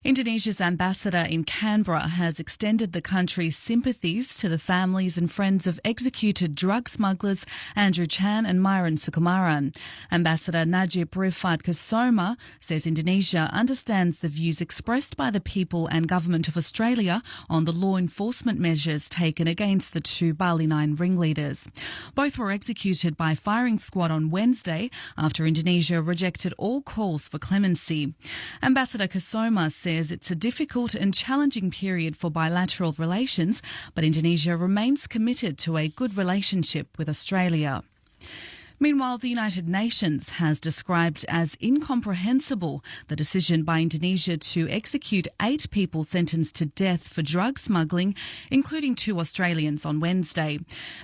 Indonesia's ambassador in Canberra has extended the country's sympathies to the families and friends of executed drug smugglers Andrew Chan and Myron Sukumaran. Ambassador Najib Rifat Kusoma says Indonesia understands the views expressed by the people and government of Australia on the law enforcement measures taken against the two Bali 9 ringleaders. Both were executed by firing squad on Wednesday after Indonesia rejected all calls for clemency. Ambassador Kusoma says it's a difficult and challenging period for bilateral relations, but Indonesia remains committed to a good relationship with Australia. Meanwhile, the United Nations has described as incomprehensible the decision by Indonesia to execute 8 people sentenced to death for drug smuggling, including 2 Australians on Wednesday.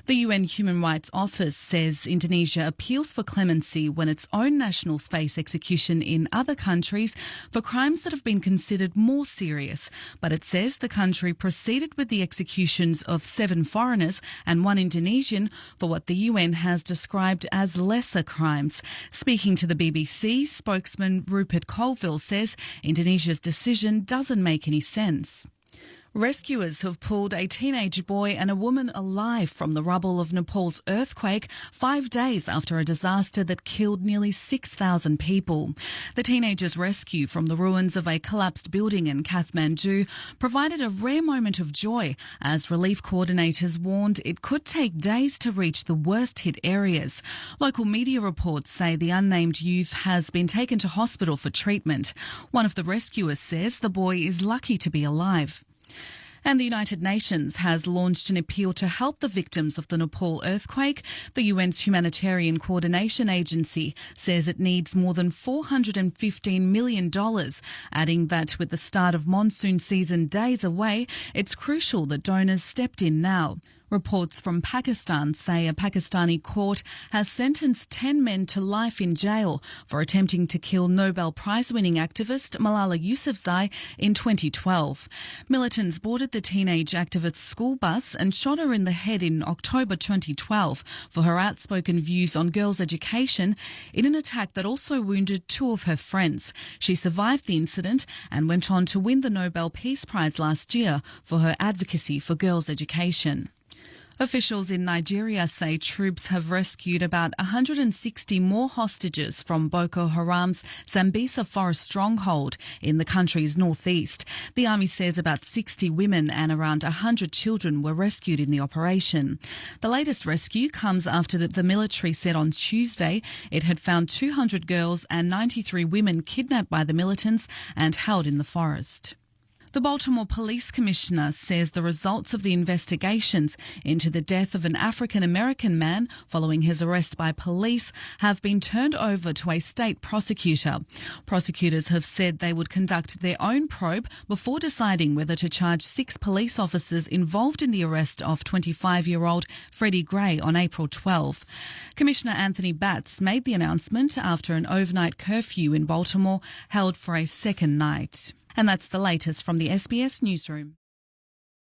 The UN Human Rights Office says Indonesia appeals for clemency when its own nationals face execution in other countries for crimes that have been considered more serious. But it says the country proceeded with the executions of 7 foreigners and 1 Indonesian for what the UN has described as lesser crimes. Speaking to the BBC, spokesman Rupert Colville says Indonesia's decision doesn't make any sense. Rescuers have pulled a teenage boy and a woman alive from the rubble of Nepal's earthquake 5 days after a disaster that killed nearly 6,000 people. The teenagers' rescue from the ruins of a collapsed building in Kathmandu provided a rare moment of joy as relief coordinators warned it could take days to reach the worst-hit areas. Local media reports say the unnamed youth has been taken to hospital for treatment. One of the rescuers says the boy is lucky to be alive. And the United Nations has launched an appeal to help the victims of the Nepal earthquake. The UN's Humanitarian Coordination Agency says it needs more than $415 million, adding that with the start of monsoon season days away, it's crucial that donors stepped in now. Reports from Pakistan say a Pakistani court has sentenced 10 men to life in jail for attempting to kill Nobel Prize-winning activist Malala Yousafzai in 2012. Militants boarded the teenage activist's school bus and shot her in the head in October 2012 for her outspoken views on girls' education in an attack that also wounded 2 of her friends. She survived the incident and went on to win the Nobel Peace Prize last year for her advocacy for girls' education. Officials in Nigeria say troops have rescued about 160 more hostages from Boko Haram's Sambisa forest stronghold in the country's northeast. The army says about 60 women and around 100 children were rescued in the operation. The latest rescue comes after the military said on Tuesday it had found 200 girls and 93 women kidnapped by the militants and held in the forest. The Baltimore Police Commissioner says the results of the investigations into the death of an African-American man following his arrest by police have been turned over to a state prosecutor. Prosecutors have said they would conduct their own probe before deciding whether to charge 6 police officers involved in the arrest of 25-year-old Freddie Gray on April 12. Commissioner Anthony Batts made the announcement after an overnight curfew in Baltimore held for a second night. And that's the latest from the SBS Newsroom.